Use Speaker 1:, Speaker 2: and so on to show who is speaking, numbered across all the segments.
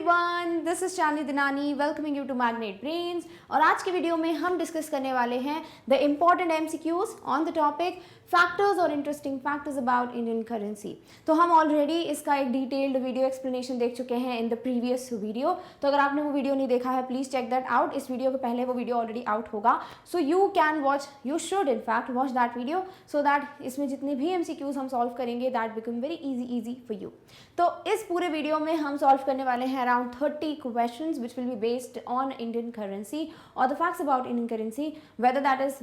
Speaker 1: Everyone, this is Chandi Dinani welcoming you to Magnet Brains. और आज की वीडियो में हम डिस्कस करने वाले हैं the important MCQs on the topic factors और interesting factors about Indian currency. तो हम ऑलरेडी इसका एक डिटेल्ड वीडियो एक्सप्लेनेशन देख चुके हैं इन द प्रीवियस वीडियो। तो अगर आपने वो वीडियो नहीं देखा है प्लीज चेक दैट आउट। इस वीडियो के पहले वो वीडियो ऑलरेडी आउट होगा, so you can watch, you should in fact watch that video so that इसमें जितने भी एमसीक्यूज हम सॉल्व करेंगे that become very easy for you. तो इस पूरे वीडियो में हम सॉल्व करने वाले हैं around 30 questions which will be based on Indian currency or the facts about Indian currency, whether that is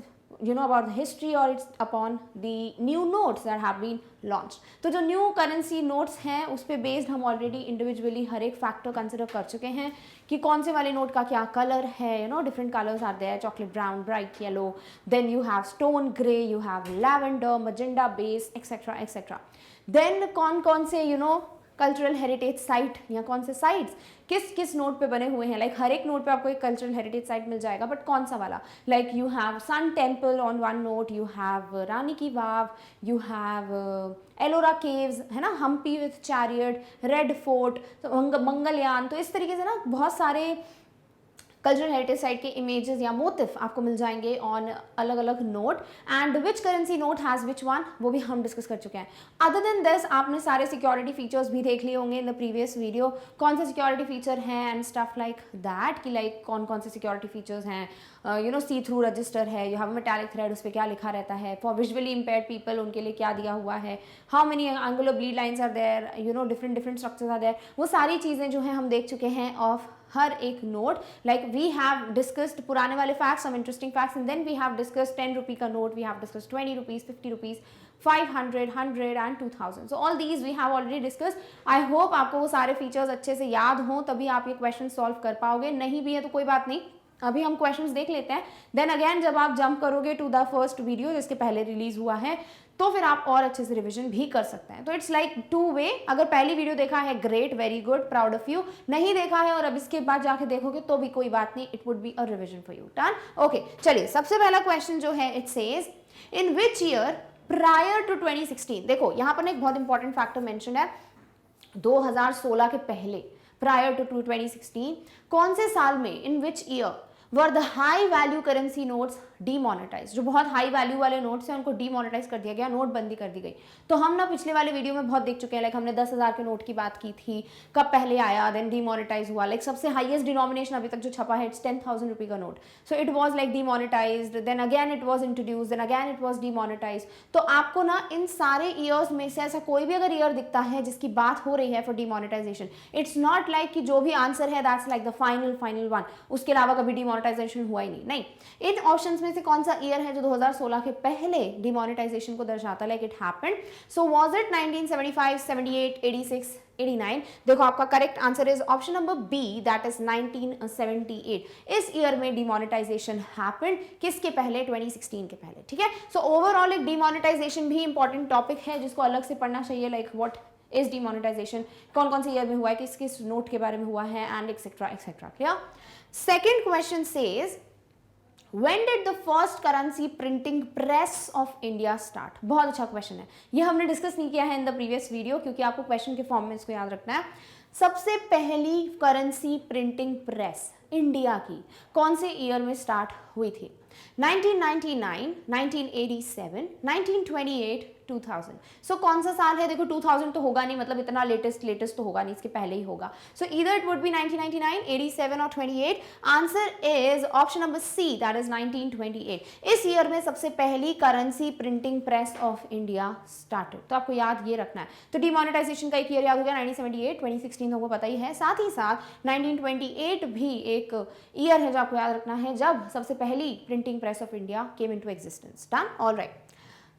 Speaker 1: about the history or it's upon the new notes that have been launched. तो जो new currency notes हैं उस पर based हम already individually हर एक factor consider कर चुके हैं कि कौन से वाले नोट का क्या कलर है। Different colours are there, chocolate brown, bright yellow, then you have stone grey, you have lavender, magenta base, etcetera etcetera. Then कौन कौन से कल्चरल हेरिटेज साइट या कौन से साइट्स किस किस नोट पे बने हुए हैं। लाइक हर एक नोट पे आपको एक कल्चरल हेरिटेज साइट मिल जाएगा, बट कौन सा वाला। Like you have Sun Temple on one note, you have Rani ki Vav, you have Ellora caves, है ना, Hampi with chariot, Red Fort, Mangalyaan. तो इस तरीके से ना बहुत सारे कल्चरल हेरिटेज साइट के इमेजेस या मोटिव आपको मिल जाएंगे ऑन अलग अलग note. And which currency note has which one, वो भी हम डिस्कस कर चुके हैं। अदर देन दिस आपने सारे सिक्योरिटी फीचर्स भी देख लिए होंगे इन द प्रीवियस वीडियो, कौन से सिक्योरिटी फीचर हैं एंड स्टफ लाइक दैट, कि लाइक कौन कौन से सिक्योरिटी फीचर्स हैं। सी थ्रू रजिस्टर है, यू हैव मेटालिक थ्रेड, उस पर क्या लिखा रहता है। फॉर विजुअली इम्पेयर्ड पीपल उनके लिए क्या दिया हुआ है, how many angular bleed lines are there, different structures are there. वो सारी चीज़ें जो हैं हम देख चुके हैं ऑफ हर एक note. Like we have discussed पुराने वाले facts, some interesting facts, and then we have discussed 10 rupee का note, we have discussed 20 rupees, 50 rupees, 500, 100 and 2000। So all these we have already discussed. I hope आपको वो सारे features अच्छे से याद हों, तभी आप ये क्वेश्चन सॉल्व कर पाओगे। नहीं भी है तो कोई बात नहीं, अभी हम क्वेश्चंस देख लेते हैं। देन अगेन जब आप जंप करोगे टू द फर्स्ट वीडियो जिसके पहले रिलीज हुआ है, तो फिर आप और अच्छे से रिवीजन भी कर सकते हैं। तो इट्स लाइक टू वे। अगर पहली वीडियो देखा है great, very good, proud of you. नहीं देखा है और अब इसके बाद जाके देखोगे तो भी कोई बात नहीं, it would be a revision for you. Done, okay. चलिए सबसे पहला क्वेश्चन जो है, it says in which year prior to 2016। देखो यहाँ पर एक बहुत इंपॉर्टेंट फैक्टर मेंशन है, 2016 के पहले, प्रायर टू 2016, कौन से साल में, in which year were the high value currency notes demonetise. जो बहुत हाई वैल्यू वाले नोट्स हैं उनको डीमोनेटाइज कर दिया गया, नोटबंदी कर दी गई। तो हम ना पिछले वाले वीडियो में बहुत देख चुके हैं। लाइक हमने 10,000 के नोट की बात की थी, कब पहले आया, देन डीमोनेटाइज हुआ। लाइक सबसे हाईएस्ट डिनोमिनेशन अभी तक जो छपा है, इट्स 10,000 रुपी का note. So it was like demonetised, then again it was introduced, then again it was demonetised. तो आपको ना इन सारे ईयर्स में से ऐसा कोई भी अगर ईयर दिखता है जिसकी बात हो रही है for demonetisation, it's not like कि जो भी आंसर है that's like the final one, उसके अलावा कभी डीमोनेटाइजेशन हुआ ही नहीं। इन ऑप्शंस में से कौन सा ईयर है जो 2016 के पहले डिमोनेटाइजेशन को दर्शाता है, like it happened. So was it 1975, 78, 86, 89? देखो आपका correct answer is option number B, that is 1978। इस ईयर में डिमोनेटाइजेशन हैपेंड। किसके पहले? 2016 के पहले। ठीक है। सो ओवरऑल एक डिमोनेटाइजेशन भी इंपॉर्टेंट टॉपिक है जिसको अलग से पढ़ना चाहिए। लाइक व्हाट इज डिमोनेटाइजेशन, कौन कौन से ईयर में हुआ है, किस किस नोट के बारे में हुआ है, and etcetera etcetera. Clear? Second question says When did the first currency printing press of India start? बहुत अच्छा क्वेश्चन है, ये हमने डिस्कस नहीं किया है इन द प्रीवियस वीडियो क्योंकि आपको क्वेश्चन के फॉर्म में इसको याद रखना है। सबसे पहली करेंसी प्रिंटिंग प्रेस इंडिया की कौन से ईयर में स्टार्ट हुई थी? 1999, 1987, 1928, 2000। सो कौन सा साल है? देखो 2000 तो होगा नहीं, मतलब इतना लेटेस्ट तो होगा नहीं, इसके पहले ही होगा। So either it would be 1999, 87 और 28। Answer is option number C, that is 1928। इस ईयर में सबसे पहली currency printing press of India started. तो आपको याद ये रखना है। तो डिमोनेटाइजेशन का एक ईयर याद हो गया 1978, 2016 तो वो पता ही है। साथ ही साथ 1928 भी एक ईयर है जो आपको याद रखना है जब सबसे पहली printing press of India came into existence. Done, alright.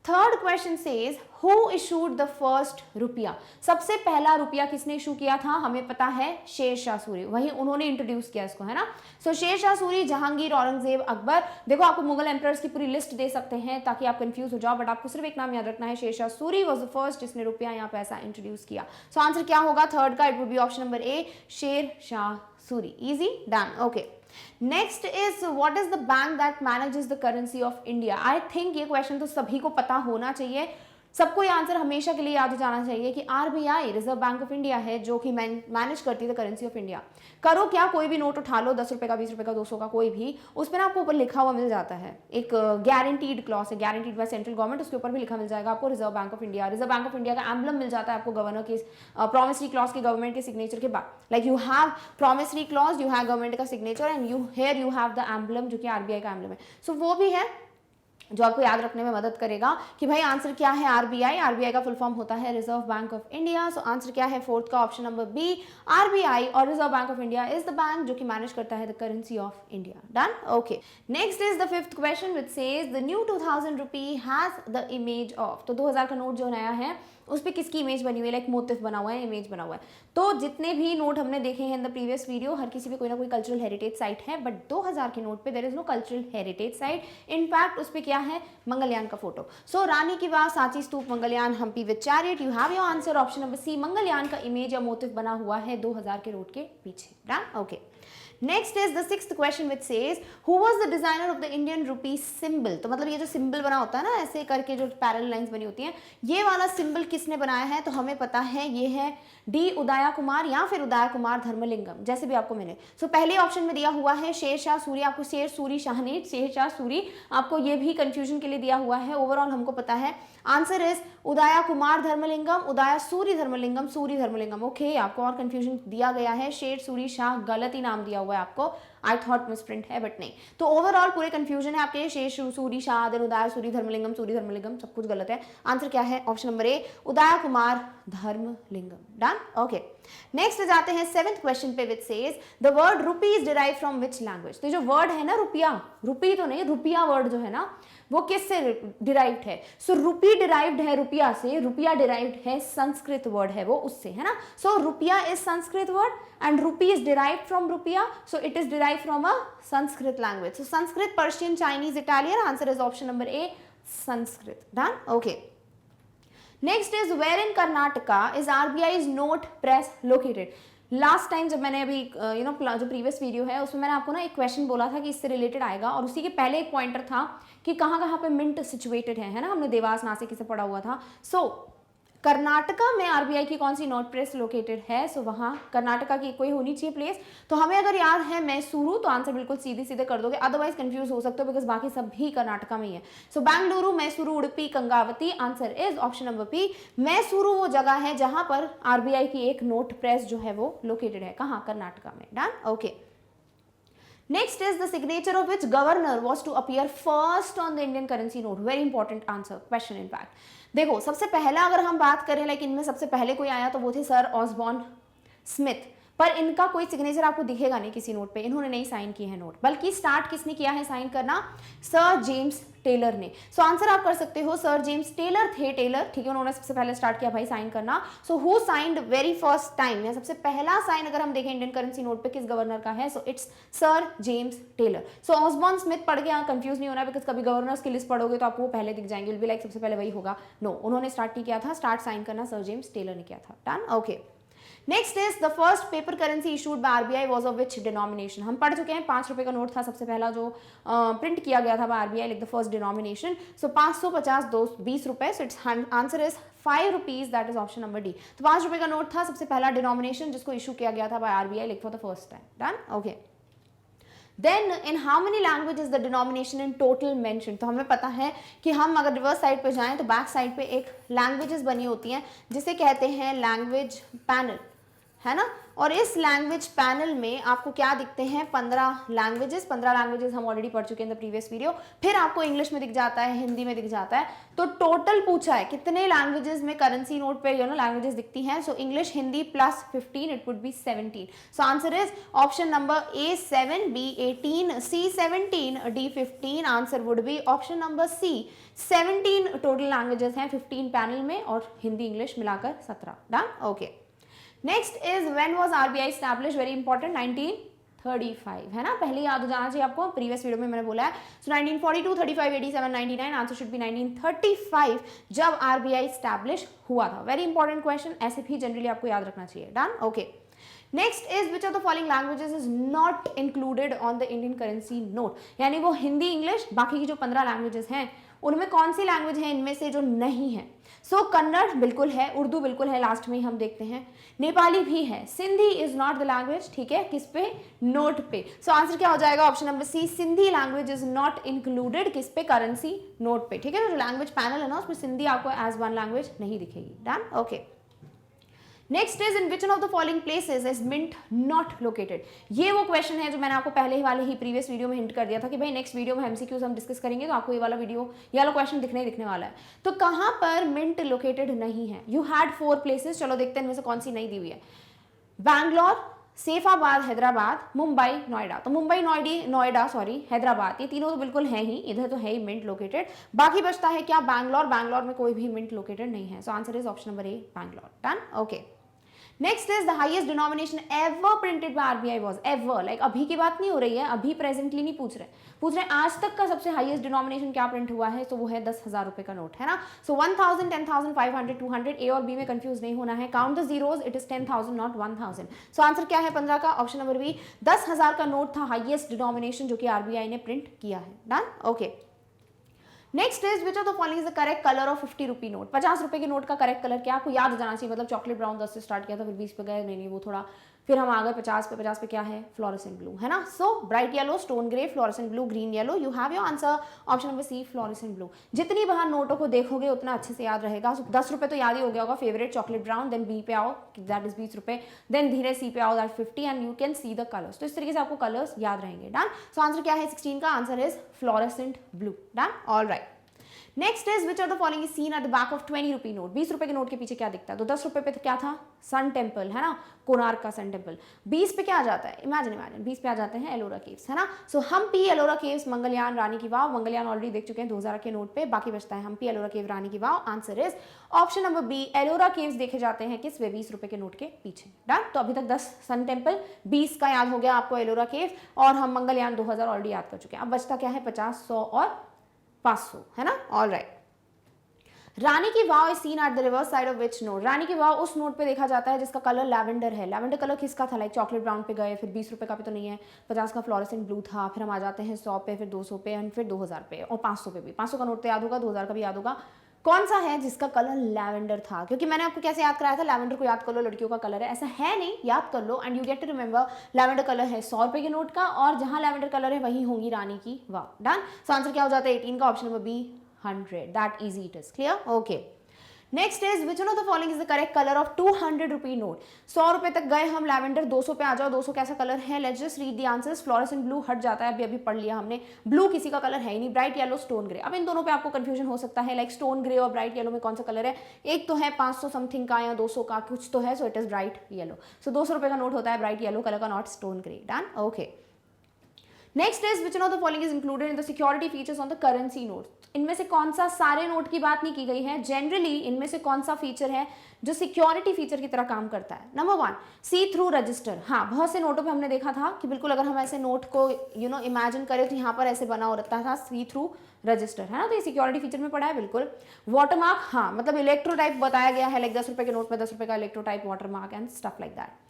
Speaker 1: Third question says who issued the first रुपया। सबसे पहला रुपया किसने इशू किया था? हमें पता है, शेर शाह सूरी। वही उन्होंने इंट्रोड्यूस किया इसको, है ना। सो शेर शाह सूरी, जहांगीर, औरंगजेब, अकबर। देखो आपको मुगल एम्परर्स की पूरी लिस्ट दे सकते हैं ताकि आप कंफ्यूज हो जाओ, बट आपको सिर्फ एक नाम याद रखना है, शेर Shah Suri was the first जिसने रुपया यहाँ पैसा इंट्रोड्यूस किया। सो आंसर क्या होगा थर्ड का? It would be option number A, Sher Shah Suri. Easy, done, okay. Next is what is the bank that manages the currency of India. I think ये क्वेश्चन तो सभी को पता होना चाहिए। सबको ये आंसर हमेशा के लिए याद हो जाना चाहिए कि RBI reserve Bank of India है जो कि मैनेज करती है द करेंसी ऑफ इंडिया। करो क्या, कोई भी नोट उठा लो, 10 रुपए का, 20 रुपए का, 200 का, कोई भी, उस पर ना आपको ऊपर लिखा हुआ मिल जाता है, एक गारंटीड क्लॉज है, गारंटीड बाय सेंट्रल गवर्नमेंट, उसके ऊपर भी लिखा मिल जाएगा आपको Reserve Bank of India. Reserve Bank of India का एम्बलम मिल जाता है आपको गवर्नर के प्रॉमिसरी क्लॉज के, गवर्नमेंट के सिग्नेचर के बाद। Like you have promissory clause, you have government का signature and you have the emblem जो कि आरबीआई का एम्बलम है। सो वो भी है जो आपको याद रखने में मदद करेगा कि भाई आंसर क्या है आरबीआई। आरबीआई का फुल फॉर्म होता है reserve Bank of India. So answer क्या है फोर्थ का ऑप्शन नंबर बी, आरबीआई, और reserve Bank of India is the bank जो कि मैनेज करता है the currency of India. Done, okay. Next is the fifth question which says the new 2000 rupee has the image of. तो 2000 का note जो नया है उस पर किसकी इमेज बनी हुई है, लाइक मोटिव बना हुआ है, इमेज बना हुआ है। तो जितने भी नोट हमने देखे हैं इन द प्रीवियस वीडियो, हर किसी पे कोई ना कोई कल्चरल हेरिटेज साइट है, बट 2000 के नोट पे there is no cultural heritage site. In fact उस पे क्या है, मंगलयान का photo. So Rani ki Vav, Sanchi Stupa, Mangalyaan, Hampi with chariot, you have your answer option number C, Mangalyaan का इमेज या मोटिव बना हुआ है 2000 के नोट के पीछे। Done, okay. Next is the sixth question which says who was the designer of the Indian rupee symbol. तो मतलब ये जो सिंबल बना होता है ना, ऐसे करके जो पैरेलल लाइंस बनी होती हैं, ये वाला सिंबल किसने बनाया है, तो हमें पता है ये है डी उदया कुमार या फिर उदय कुमार धर्मलिंगम, जैसे भी आपको मिले। सो पहले ऑप्शन में दिया हुआ है शेर शाह सूरी, आपको शेर सूरी शाह नहीं, शेर शाह सूरी, आपको ये भी कंफ्यूजन के लिए दिया हुआ है। ओवरऑल हमको पता है आंसर इज उदया कुमार धर्मलिंगम, उदया सूरी धर्मलिंगम, सूरी धर्मलिंगम। ओके, आपको और कंफ्यूजन दिया गया है, शेर सूरी शाह गलत ही नाम दिया हुआ है आपको, आई थॉट मिसप्रिंट है बट नहीं। तो ओवरऑल पूरे कंफ्यूजन है आपके, शेर सूरी शाह, देन उदय सूरी धर्मलिंगम, सूरी धर्मलिंगम, सब कुछ गलत है। आंसर क्या है, ऑप्शन नंबर ए, Uday Kumar Dharmalingam. Done, okay. Next जाते हैं सेवेंथ क्वेश्चन पे which says the word rupee is derive from which language. तो जो वर्ड है ना रुपया, रुपी तो नहीं, रुपया वर्ड जो है ना वो किससे डिराइव्ड है। सो रुपी डिराइव्ड है रुपया से, रुपया डिराइव्ड है संस्कृत वर्ड है वो उससे, है ना। So rupaya is Sanskrit word and rupee is derived from rupaya, so it is derived from a Sanskrit language. So Sanskrit, Persian, Chinese, Italian, answer is option number A, Sanskrit. Done, okay. Next is where in Karnataka is RBI's note press located. Last time जब मैंने अभी जो previous video है उसमें मैंने आपको ना एक क्वेश्चन बोला था कि इससे रिलेटेड आएगा, और उसी के पहले एक पॉइंटर था कि कहाँ कहाँ पे मिंट सिचुएटेड है ना, हमने देवास नासिक से पढ़ा हुआ था। सो कर्नाटका में आरबीआई की कौन सी नोट प्रेस लोकेटेड है, सो वहाँ कर्नाटका की कोई होनी चाहिए प्लेस। तो हमें अगर याद है मैसूरू, तो आंसर बिल्कुल सीधे सीधे कर दोगे, अदरवाइज कंफ्यूज हो सकते हो बिकॉज बाकी सब भी कर्नाटका में ही है। So Bengaluru, Mysuru, Udupi, Kangavati, answer is option number B, Mysuru वो जगह है जहां पर आरबीआई की एक नोट प्रेस जो है वो लोकेटेड है, कहाँ, कर्नाटका में। Done, okay. Next is the signature of which governor was to appear first on the Indian currency note. Very important answer question in fact. देखो सबसे पहला अगर हम बात करें लाइक इनमें सबसे पहले कोई आया तो वो थे सर ऑसबॉर्न स्मिथ, पर इनका कोई सिग्नेचर आपको दिखेगा नहीं किसी नोट पे, इन्होंने नहीं साइन किए हैं नोट, बल्कि स्टार्ट किसने किया है साइन करना, सर जेम्स टेलर ने। सो आंसर आप कर सकते हो सर जेम्स टेलर थे, टेलर, ठीक है, उन्होंने सबसे पहले स्टार्ट किया भाई साइन करना। So who signed very first time, या सबसे पहला साइन अगर हम देखें इंडियन करेंसी नोट पे किस गवर्नर का है, so it's sir James Taylor. So Osborne Smith पढ़ के यहाँ कंफ्यूज नहीं होना, बिकॉज कभी गवर्नर्स की लिस्ट पढ़ोगे तो आपको वो पहले दिख जाएंगे, विल बी लाइक सबसे पहले वही होगा। नो, उन्होंने स्टार्ट नहीं किया था, स्टार्ट साइन करना सर जेम्स टेलर ने किया था। Done, okay. Next is the first paper currency issued by RBI was of which denomination. हम पढ़ चुके हैं 5 रुपए का नोट था सबसे पहला जो प्रिंट किया गया था by RBI, like the first denomination. So 550 20 रुपए, so it's answer is 5 rupees, that is option number D. तो 5 रुपए का नोट था सबसे पहला डिनोमिनेशन जिसको इशू किया गया था by RBI, like for the first time. Done, okay. Then in how many language is the denomination in total mention. तो हमें पता है कि हम अगर रिवर्स साइड पे जाएं तो बैक साइड पे एक लैंग्वेजेस बनी होती हैं जिसे कहते हैं लैंग्वेज पैनल, है ना। और इस लैंग्वेज पैनल में आपको क्या दिखते हैं, 15 लैंग्वेजेस हम ऑलरेडी पढ़ चुके हैं इन द प्रीवियस वीडियो। फिर आपको इंग्लिश में दिख जाता है, हिंदी में दिख जाता है। तो टोटल पूछा है कितने लैंग्वेजेस में करेंसी नोट पे लैंग्वेजेस दिखती हैं। So English, Hindi plus 15, it would be 17। So answer is option number A 7, B 18, C 17, D 15। Answer would be option number C, 17 total languages हैं 15 पैनल में, और हिंदी इंग्लिश मिलाकर 17। Done, okay. Next is when was RBI establish, very important, 1935, है ना, पहले याद हो जाना चाहिए आपको, प्रीवियस वीडियो में मैंने बोला है। सो 1942, 35, 87, 99, आंसर शुड बी 1935 जब आरबीआई एस्टैब्लिश हुआ था। वेरी इंपॉर्टेंट क्वेश्चन, ऐसे भी जनरली आपको याद रखना चाहिए। Done, okay. Next is which of the following languages is not included on the Indian currency note. यानी वो हिंदी, इंग्लिश, बाकी की जो 15 लैंग्वेजेस हैं उनमें कौन सी लैंग्वेज है इनमें से जो नहीं है। सो कन्नड़ बिल्कुल है, उर्दू बिल्कुल है, लास्ट में ही हम देखते हैं, नेपाली भी है, Sindhi is not the language, ठीक है, किस पे, नोट पे। सो आंसर क्या हो जाएगा, option number C, Sindhi language is not included, किस पे, करेंसी नोट पे, ठीक है। जो लैंग्वेज पैनल है ना उसमें सिंधी आपको एज वन लैंग्वेज नहीं दिखेगी। Done, okay. Next is in which one of the following places is mint not located. ये वो क्वेश्चन है जो मैंने आपको पहले ही वाले ही प्रीवियस वीडियो में हिंट कर दिया था कि भाई नेक्स्ट वीडियो में एमसीक्यूज हम डिस्कस करेंगे तो आपको ये वाला वीडियो, ये वाला क्वेश्चन दिखने ही दिखने वाला है। तो कहां पर मिंट लोकेटेड नहीं है? यू हैड 4 प्लेसेस, चलो देखते हैं इनमें से कौन सी नहीं दी हुई है। बैंगलोर, सैफाबाद हैदराबाद, मुंबई, नोएडा। तो मुंबई, नोएडा सॉरी, हैदराबाद, ये तीनों तो बिल्कुल है ही, इधर तो है ही मिंट लोकेटेड। बाकी बचता है क्या, बैंगलोर, बैंगलोर में कोई भी मिंट लोकेटेड नहीं है। सो answer is option number A, Bangalore. Done, okay. Next is the highest denomination ever printed by RBI was, ever, like अभी की बात नहीं हो रही है, अभी प्रेजेंटली नहीं पूछ रहे आज तक का सबसे हाईएस्ट डिनोमिनेशन क्या प्रिंट हुआ है, तो वो है 10,000 रुपए का नोट, है ना। सो 1000, 10,000, 500, 200, ए और बी में कंफ्यूज नहीं होना है, count the zeros, it is 10,000 not 1000। So answer क्या है 15 का, ऑप्शन नंबर बी, 10,000 का नोट था हाईएस्ट डिनोमिनेशन जो कि आरबीआई ने प्रिंट किया है। Done, okay. Next is which of the following is the correct colour of 50 rupee note. 50 रुपए के नोट का करेक्ट कलर क्या, आपको याद हो जाना चाहिए, मतलब चॉकलेट ब्राउन 10 से स्टार्ट किया था, फिर 20 पे गए, नहीं वो थोड़ा, फिर हम आ गए 50 पे। 50 पे क्या है, फ्लोरेसेंट ब्लू, है ना। So bright yellow, stone grey, fluorescent blue, green yellow, you have your answer, option number C, fluorescent blue. जितनी बार नोटों को देखोगे उतना अच्छे से याद रहेगा। 10 रुपए तो याद ही हो गया होगा, favourite chocolate brown, then B पे आओ, दैट इज 20 रुपए, देन धीरे सी पे आओ, that 50, and you can see the colours. तो इस तरीके से आपको कलर्स याद रहेंगे। डन, सो आंसर क्या है 16 का, answer is fluorescent blue. Done, all right. Next is which of the following is seen at the back of 20 rupee note. 20 रुपए के नोट के पीछे क्या दिखता है, तो 10 रुपए पे तो क्या था, सन टेम्पल, है ना, कोणार्क का सन टेम्पल। 20 पे क्या आ जाता है, इमेजिन 20 पे आ जाते हैं एलोरा केव्स, है ना। सो हम्पी, एलोरा केव्स, मंगलयान, रानी की वाव। मंगलयान ऑलरेडी देख चुके हैं 2000 के नोट पे, बाकी बचता है Hampi, Ellora cave, Rani ki Vav. Answer is option number B, Ellora caves देखे जाते हैं किस वे, 20 रुपए के नोट के पीछे। डन, तो अभी तक 10 सन टेम्पल, 20 का याद हो गया आपको एलोरा केव, और हम मंगलयान 2000 ऑलरेडी याद कर चुके हैं। अब बचता क्या है, 50, 100 और 500, है ना। All right. Rani ki Vav is seen at the reverse side of which note. Rani ki Vav उस नोट पे देखा जाता है जिसका कलर लैवेंडर है। लैवेंडर कलर किसका था, लाइक चॉकलेट ब्राउन पे गए, फिर 20 रुपए का भी तो नहीं है, 50 का फ्लोरेसेंट ब्लू था, फिर हम आ जाते हैं 100 पे, फिर 200 पे, एंड फिर 2000 पे और 500 पे भी। 500 का नोट तो याद होगा, 2000 का भी याद होगा। कौन सा है जिसका कलर लैवेंडर था, क्योंकि मैंने आपको कैसे याद कराया था, लैवेंडर को याद कर लो, लड़कियों का कलर है, ऐसा है नहीं, याद कर लो and you get to remember. Lavender colour है 100 रुपए के नोट का, और जहां लैवेंडर कलर है वहीं होंगी रानी की वाव। डन, सो आंसर क्या हो जाता है 18 का, option number B, 100। That easy it is, clear, okay. Next is which one of the following is the correct colour of 200 rupee note. 100 रुपए तक गए हम, लैवेंडर, 200 पे आ जाओ, 200 कैसा कलर है, let's just read the answers. Fluorescent blue हट जाता है, अभी पढ़ लिया हमने, ब्लू किसी का कलर है ही नहीं, ब्राइट येलो, स्टोन ग्रे। अब इन दोनों पे आपको कंफ्यूजन हो सकता है, लाइक स्टोन ग्रे और ब्राइट येलो में कौन सा कलर है, एक तो है 500 समथिंग का या 200 का कुछ तो है, so it is bright yellow. So 200 रुपए का नोट होता है ब्राइट येलो कलर का, not stone grey. Done, okay. Next is which one of the following is included in the security features on the currency note. इनमें से कौन सा, सारे नोट की बात नहीं की गई है, जनरली इनमें से कौन सा फीचर है जो सिक्योरिटी फीचर की तरह काम करता है। नंबर 1, सी थ्रू रजिस्टर। हाँ, बहुत से नोटों पे हमने देखा था कि बिल्कुल अगर हम ऐसे नोट को इमेजिन करें तो यहाँ पर ऐसे बना हो रहता था सी थ्रू रजिस्टर, है ना, तो ये सिक्योरिटी फीचर में पड़ा है बिल्कुल। वाटरमार्क, हाँ, मतलब इलेक्ट्रोटाइप बताया गया है, लाइक 10 रुपए के नोट में 10 रुपए का electrotype watermark and stuff like that.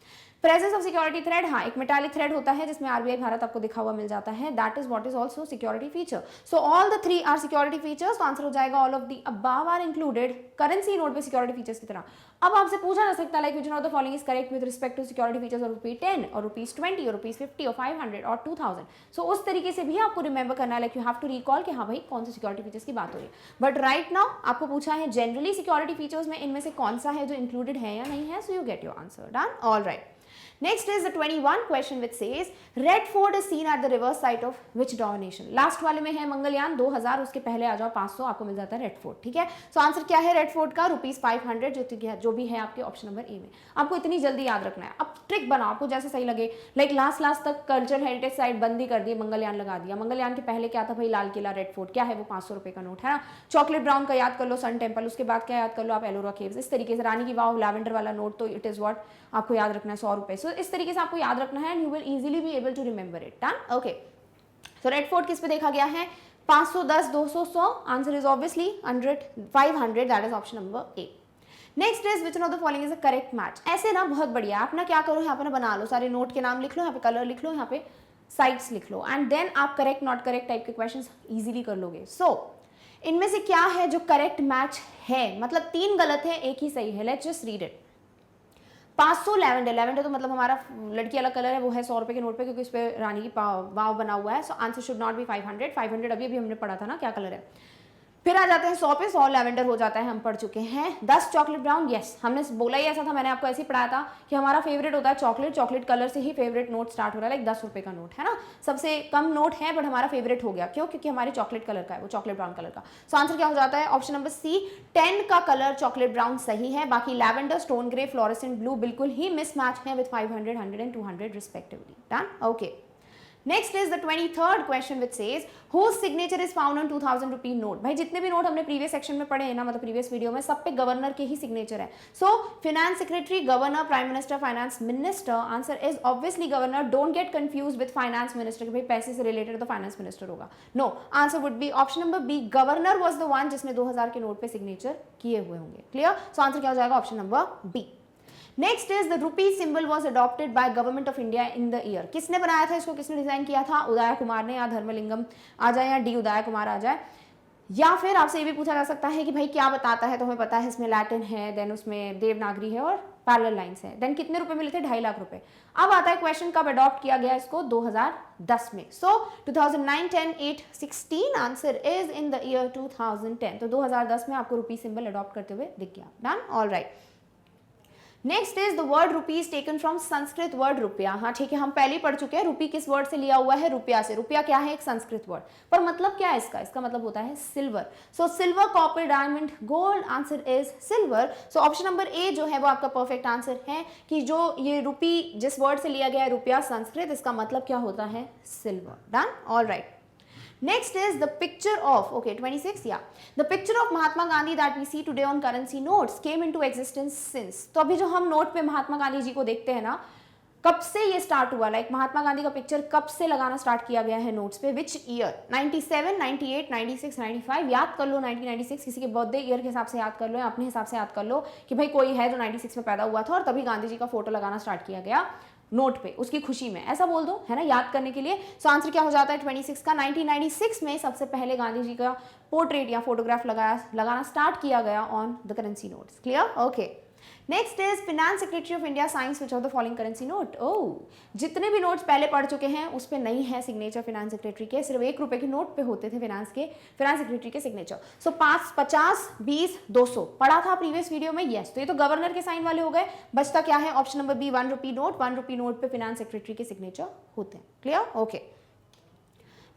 Speaker 1: Presence of security thread, हाँ, एक मेटालिक थ्रेड होता है जिसमें आरबीआई भारत आपको दिखा हुआ मिल जाता है, that is what is also security feature. So all the 3 are security features, तो आंसर हो जाएगा all of the above are included currency note पे सिक्योरिटी फीचर्स की तरह। अब आपसे पूछा जा सकता है like which one of the following is correct with respect to security features of ₹10 और ₹20 और ₹50 और 500 और 2000। सो उस तरीके से भी आपको रिमेंबर करना है, like you have to recall कि हाँ भाई कौन से सिक्योरिटी फीचर्स की बात हो रही है। बट राइट नाउ आपको पूछा है जनरली सिक्योरिटी फीचर्स में इनमें से कौन सा है जो इंक्लूडेड है या नहीं है, so you get your answer. Done, all right. Next is the 21 question which says Red Fort is seen at the reverse side of which denomination। Last वाले में है मंगलयान 2000, उसके पहले आ जाओ 500, आपको मिल जाता है रेड फोर्ट, ठीक है। सो आंसर क्या है रेड फोर्ट का, ₹500 जो भी है आपके ऑप्शन नंबर ए में। आपको इतनी जल्दी याद रखना है, अब ट्रिक बनाओ आपको जैसे सही लगे, लाइक लास्ट तक कल्चर हेरिटेज साइड बंद ही कर दी, मंगलयान लगा दिया। मंगलयान के पहले क्या था भाई, लाल किला, रेड फोर्ट क्या है वो 500 रुपए का नोट, है ना। चॉकलेट ब्राउन का याद कर लो, सन टेम्पल, उसके बाद क्या याद कर लो आप, एलोरा केव्स। इस तरीके से रानी की वाव, लैवेंडर वाला नोट, तो इट इज व्हाट आपको याद रखना है 100 रुपए। सो इस तरीके से आपको याद रखना है and you will easily be able to remember it. Done, okay. So Red Fort किस पे देखा गया है, 500, 10, 200, 100। Answer is obviously 100, 500, that is option number A. Next is which one of the following is a correct match. ऐसे ना बहुत बढ़िया, आप ना क्या करो, यहाँ पे ना बना लो, सारे नोट के नाम लिख लो, यहाँ पे कलर लिख लो, यहाँ पे साइड्स लिख लो, एंड देन आप करेक्ट नॉट करेक्ट टाइप के क्वेश्चंस इजीली कर लोगे। सो इनमें से क्या है जो करेक्ट मैच है, मतलब 3 गलत है, एक ही सही है। Let's just read it. 500 lavender, lavender तो मतलब हमारा लड़की वाला कलर है, वो है 100 रुपए के नोट पे क्योंकि उस पर रानी की वाव बना हुआ है। So answer should not be 500। 500 अभी अभी हमने पढ़ा था ना क्या कलर है। फिर आ जाते हैं 100 पे, 100 लैवेंडर हो जाता है, हम पढ़ चुके हैं। 10 चॉकलेट ब्राउन, यस हमने बोला ही ऐसा था, मैंने आपको ऐसे ही पढ़ाया था कि हमारा फेवरेट होता है चॉकलेट, चॉकलेट कलर से ही फेवरेट नोट स्टार्ट हो रहा है, लाइक 10 रुपए का नोट है ना, सबसे कम नोट है बट हमारा फेवरेट हो गया, क्यों? क्योंकि हमारे चॉकलेट कलर का है वो, चॉकलेट ब्राउन कलर का। सो आंसर क्या हो जाता है? ऑप्शन नंबर सी, 10 का कलर चॉकलेट ब्राउन सही है। बाकी lavender, stone grey, fluorescent blue बिल्कुल ही मिसमैच है with 500, 100 and 200 respectively. Done, okay. Next is the 23rd question which says whose signature is found on 2000 rupee note. भाई जितने भी नोट हमने प्रीवियस सेक्शन में पढ़े हैं ना, मतलब प्रीवियस वीडियो में, सब पे गवर्नर के ही सिग्नेचर है। So finance secretary, governor, prime minister, finance minister, answer is obviously governor. Don't get confuse with finance minister कि भाई पैसे से रिलेटेड तो फाइनेंस मिनिस्टर होगा। No, answer would be option number B, governor was the one जिसने 2000 के note पे signature किए हुए होंगे। क्लियर? सो आंसर क्या हो जाएगा? Option number B. Next is the rupee symbol was adopted by government of India in the year. किसने बनाया था इसको, किसने डिजाइन किया था? उदय कुमार ने, या धर्मलिंगम आ जाए या डी उदय कुमार आ जाए। या फिर आपसे ये भी पूछा जा सकता है कि भाई क्या बताता है, तो हमें पता है इसमें लैटिन है, देन उसमें देवनागरी है और पैरेलल लाइंस है। देन कितने रुपए मिले थे? 2.5 लाख रुपए। अब आता है क्वेश्चन कब अडॉप्ट किया गया इसको? 2010 में। सो 2009, 10, 8, 16 answer is in the year 2010। तो 2010 में आपको रुपी सिंबल अडॉप्ट करते हुए दिख गया। Done, all right. Next is the word rupees taken from Sanskrit word रुपया। हाँ ठीक है, हम पहले ही पढ़ चुके हैं रुपी किस वर्ड से लिया हुआ है? रुपया से। रुपया क्या है? एक संस्कृत वर्ड, पर मतलब क्या है इसका? इसका मतलब होता है silver. So silver, copper, diamond, gold, answer is silver. So option number ए जो है वो आपका परफेक्ट आंसर है कि जो ये रुपी जिस वर्ड से लिया गया है, रुपया संस्कृत, इसका मतलब क्या होता है? Silver. Done, all right. Next is the picture of, okay, 26, yeah. The picture of Mahatma Gandhi that we see today on currency notes came into existence since. तो अभी जो हम नोट पे महात्मा गांधी जी को देखते हैं ना, कब से ये स्टार्ट हुआ? लाइक महात्मा गांधी का पिक्चर कब से लगाना स्टार्ट किया गया है नोट्स पे? Which year? 97, 98, 96, 95? याद कर लो 1996, किसी के बर्थडे ईयर के हिसाब से याद कर लो या अपने हिसाब से याद कर लो कि भाई कोई है जो 96 में पैदा हुआ था और तभी गांधी जी का फोटो लगाना स्टार्ट किया गया नोट पे उसकी खुशी में, ऐसा बोल दो, है ना, याद करने के लिए। सो आंसर क्या हो जाता है 26 का? 1996 में सबसे पहले गांधी जी का पोर्ट्रेट या फोटोग्राफ लगाना स्टार्ट किया गया on the currency notes. Clear? Okay. Next is finance secretary of India science which of the following currency note. Oh, जितने भी नोट्स पहले पढ़ चुके हैं उस पे नहीं है सिग्नेचर फिनेंस सेक्रेटरी के, सिर्फ 1 रुपए के नोट पे होते थे फिनेंस सेक्रेटरी के सिग्नेचर। सो 5, 50, 20, 200 पढ़ा था प्रीवियस वीडियो में। यस, तो ये तो गवर्नर के साइन वाले हो गए। बचता क्या है? Option number B, 1 rupee note. 1 rupee note पे फिनेंस सेक्रेटरी के सिग्नेचर होते हैं। Clear? Okay.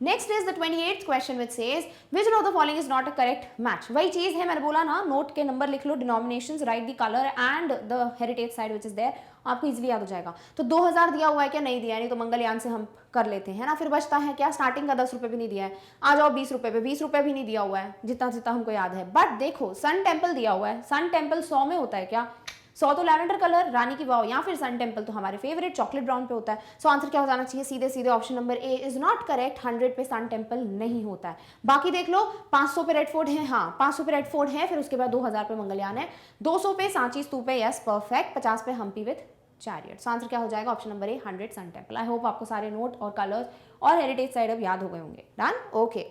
Speaker 1: Next is the 28th question which says which of the following is not a correct match. वही चीज है, मैंने बोला ना, नोट के नंबर लिख लो, denominations, right the colour and the heritage side which is there, आपको इजीली याद हो जाएगा। तो 2000 दिया हुआ है क्या? नहीं दिया है, नहीं तो मंगलयान से हम कर लेते हैं ना। फिर बचता है क्या? स्टार्टिंग का 10 रुपए भी नहीं दिया है। आ जाओ 20 रुपए पे, 20 रुपए भी नहीं दिया हुआ है जितना जितना हमको याद है। बट देखो सन टेम्पल दिया हुआ है। सन टेम्पल 100 में होता है क्या? 100 तो लैवेंडर कलर, रानी की वाव या फिर सन टेम्पल तो हमारे फेवरेट चॉकलेट ब्राउन पे होता है। सो आंसर क्या हो जाना चाहिए? सीधे सीधे option number A is not correct. 100 पे सन टेम्पल नहीं होता है। बाकी देख लो, 500 पे रेड फोर्ट है, हाँ 500 पे रेड फोर्ट है, फिर उसके बाद 2000 पे मंगलयान है, 200 पे सांची स्तूप है, यस परफेक्ट, 50 पे Hampi with chariot. So answer क्या हो जाएगा? Option number A, 100 sun temple. I hope आपको सारे नोट और कलर्स और हेरिटेज साइड अब याद हो गए होंगे। Done, okay.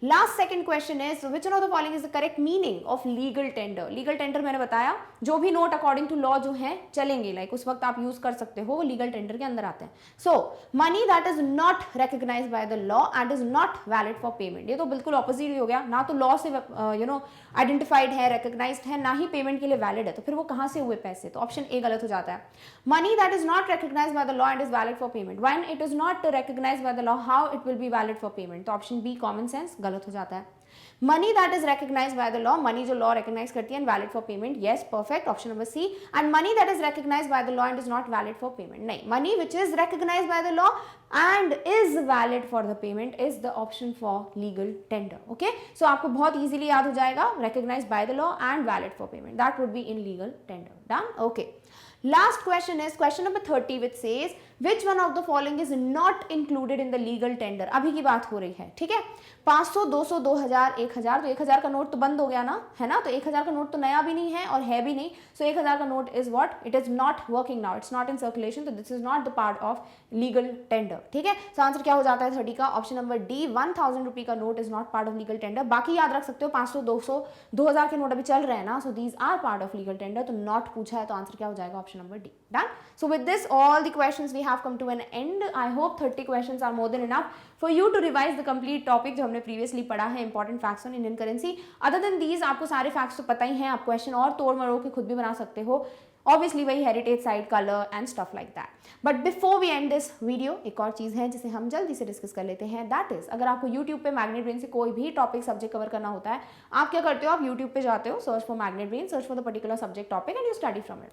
Speaker 1: Last second question है which one of the following is the correct meaning of legal tender. Legal tender मैंने बताया जो भी नोट अकॉर्डिंग टू लॉ जो है चलेंगे, लाइक उस वक्त आप यूज कर सकते हो, वो लीगल टेंडर के अंदर आते हैं। So money that is not recognised by the law and is not valid for payment. ये तो बिल्कुल ऑपोजिट ही हो गया, ना तो लॉ से आइडेंटिफाइड है, रिकॉग्नाइज्ड है, ना ही पेमेंट के लिए वैलिड है, तो फिर वो कहां से हुए पैसे? तो ऑप्शन ए गलत हो जाता है। Money that is not recognised by the law and is valid for payment, when it is not recognised by the law how it will be valid for payment? तो ऑप्शन बी कॉमन सेंस गलत हो जाता है। Money that is recognised by the law, money जो law recognize करती है, valid for payment, yes perfect, option number C. And money that is recognised by the law and is not valid for payment, नहीं, money which is recognised by the law and is valid for the payment is the option for legal tender. Okay, so आपको बहुत easily याद हो जाएगा, recognised by the law and valid for payment, that would be in legal tender. Done, okay. Last question is question number 30 which says which one of the following is not included in the legal tender, अभी की बात हो रही है, ठीक है। 500, 200, 2000, 1000, तो 1000 का नोट तो बंद हो गया ना, है ना, तो 1000 का नोट तो नया भी नहीं है और है भी नहीं, सो 1000 का note is what, it is not working now, it's not in circulation, तो this is not the part of legal tender, ठीक है। सो आंसर क्या हो जाता है 30 का, ऑप्शन नंबर डी, 1000 रुपी का note is not part of legal tender. बाकी याद रख सकते हो 500, 200, 2000 के नोट अभी चल रहे हैं ना, so these are part of legal tender, तो नॉट पूछा है, तो आंसर क्या हो जाएगा, option number D, done. So with this all the questions we have come to an end. I hope 30 questions are more than enough for you to revise the complete topic जो हमने previously पढ़ा है, important facts on Indian currency. Other than these आपको सारे facts तो पता ही हैं, आप क्वेश्चन और तोड़ मरोड़ के खुद भी बना सकते हो, ऑब्वियसली वही heritage side, colour and stuff like that. But before we end this video, एक और चीज़ है जिसे हम जल्दी से डिस्कस कर लेते हैं, दैट इज अगर आपको यूट्यूब पे मैग्नेट ब्रेन से कोई भी टॉपिक सब्जेक्ट कवर करना होता है, आप क्या करते हो, आप यूट्यूब पे जाते हो, search for magnet brain, search for the particular subject topic and you study from it.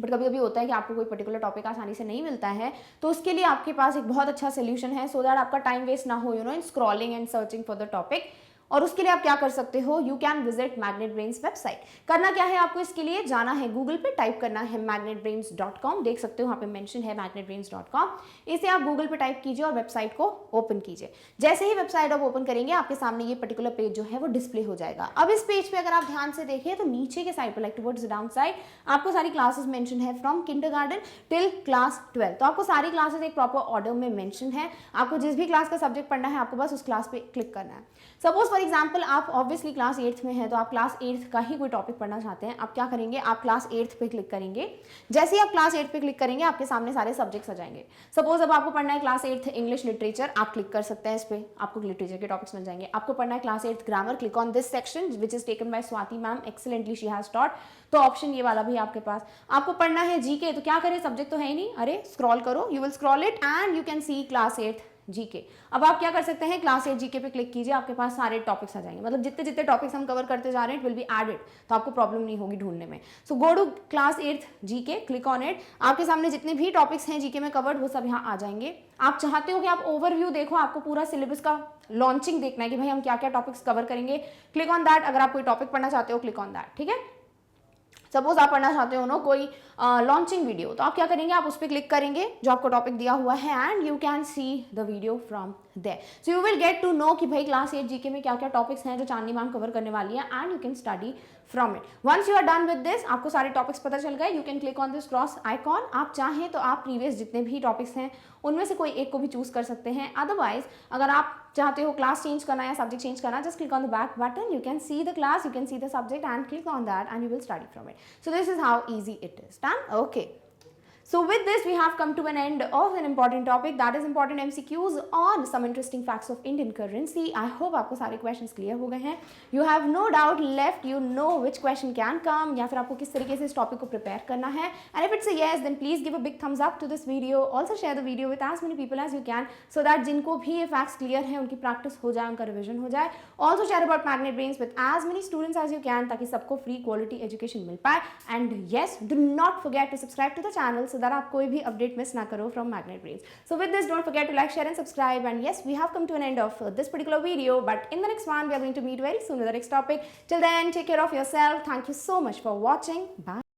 Speaker 1: But कभी कभी होता है कि आपको कोई पर्टिकुलर टॉपिक आसानी से नहीं मिलता है, तो उसके लिए आपके पास एक बहुत अच्छा सोल्यूशन है, सो दैट आपका टाइम वेस्ट ना हो, you know, in scrolling and searching for the topic. और उसके लिए आप क्या कर सकते हो, you can visit magnet brains website. करना क्या है आपको, इसके लिए जाना है गूगल पे, टाइप करना है magnetbrains.com, देख सकते हो वहाँ पे मेंशन है magnetbrains.com, इसे आप गूगल पे टाइप कीजिए और वेबसाइट को ओपन कीजिए। जैसे ही वेबसाइट आप ओपन करेंगे, आपके सामने ये पर्टिकुलर पेज जो है वो डिस्प्ले हो जाएगा। अब इस पेज पे अगर आप ध्यान से देखें तो नीचे के साइड पर, like towards the down side, आपको सारी क्लासेस मेंशन है फ्रॉम किंडरगार्टन टिल क्लास 12, तो आपको सारी क्लासेस एक प्रॉपर ऑर्डर में मेंशन है। आपको जिस भी क्लास का सब्जेक्ट पढ़ना है, आपको बस उस क्लास पे क्लिक करना है। सपोज फॉर एग्जाम्पल आप ऑब्वियसली क्लास 8th में है, तो आप क्लास 8th का ही कोई टॉपिक पढ़ना चाहते हैं, आप क्या करेंगे, आप क्लास 8th पे क्लिक करेंगे। जैसे ही आप क्लास 8 पे क्लिक करेंगे, आपके सामने सारे सब्जेक्ट्स आ जाएंगे। सपोज अब आपको पढ़ना है क्लास 8th इंग्लिश लिटरेचर, आप क्लिक कर सकते हैं इस पे, आपको लिटरेचर के टॉपिक्स मिल जाएंगे। आपको पढ़ना है class 8th grammar, click on this section which is taken by Swati ma'am, excellently she has taught, तो ऑप्शन ये वाला भी आपके पास। आपको पढ़ना है जीके, तो क्या करें, सब्जेक्ट तो है ही नहीं, अरे स्क्रॉल करो, you will scroll it and you can C class 8 GK. अब आप क्या कर सकते हैं, क्लास 8 जीके पे क्लिक कीजिए, आपके पास सारे टॉपिक्स आ जाएंगे, मतलब जितने जितने टॉपिक्स हम कवर करते जा रहे हैं, इट विल बी एडेड, तो आपको प्रॉब्लम नहीं होगी ढूंढने में। So go to class 8 GK, click on it, आपके सामने जितने भी टॉपिक्स हैं जीके में कवर्ड, वो सब यहाँ आ जाएंगे। आप चाहते हो कि आप ओवरव्यू देखो, आपको पूरा सिलेबस का लॉन्चिंग देखना है कि भाई हम क्या क्या टॉपिक्स कवर करेंगे, क्लिक ऑन दैट। अगर आप कोई टॉपिक पढ़ना चाहते हो, क्लिक ऑन दैट, ठीक है। सपोज आप पढ़ना चाहते हो ना कोई लॉन्चिंग वीडियो, तो आप क्या करेंगे, आप उस पर क्लिक करेंगे जो आपको टॉपिक दिया हुआ है, and you can see the video from there, so you will get to know कि भाई क्लास 8 जीके में क्या क्या टॉपिक्स हैं जो चांदनी मैम कवर करने वाली है, and you can study from it. Once you are done with this, आपको सारे टॉपिक्स पता चल गए, you can click on this cross icon. आप चाहें तो आप प्रीवियस जितने भी टॉपिक्स हैं उनमें से कोई एक को भी चूज कर सकते हैं, अदरवाइज अगर आप चाहते हो क्लास चेंज करना या सब्जेक्ट चेंज करना, just click on the back button, you can see the class, you can see the subject and click on that and you will study from it. So this is how easy it is done. Okay, so with this we have come to an end of an important topic, that is important MCQs on some interesting facts of Indian currency. I hope आपको सारे questions clear हो गए हैं, you have no doubt left, you know which question can come, या फिर आपको किस तरीके से इस टॉपिक को प्रिपेयर करना है, and if it's a yes then please give a big thumbs up to this video, also share the video with as many people as you can, so that जिनको भी ये facts clear हैं उनकी practice हो जाए, उनका revision हो जाए। Also share about Magnet Brains with as many students as you can, ताकि सबको free quality education मिल पाए, and yes, do not forget to subscribe to the channel so that आप कोई भी अपडेट मिस ना करो from Magnet Brains. So with this don't forget to like, share and subscribe, and yes we have come to an end of this particular video, but in the next one we are going to meet very soon with the next topic. Till then take care of yourself, thank you so much for watching, bye.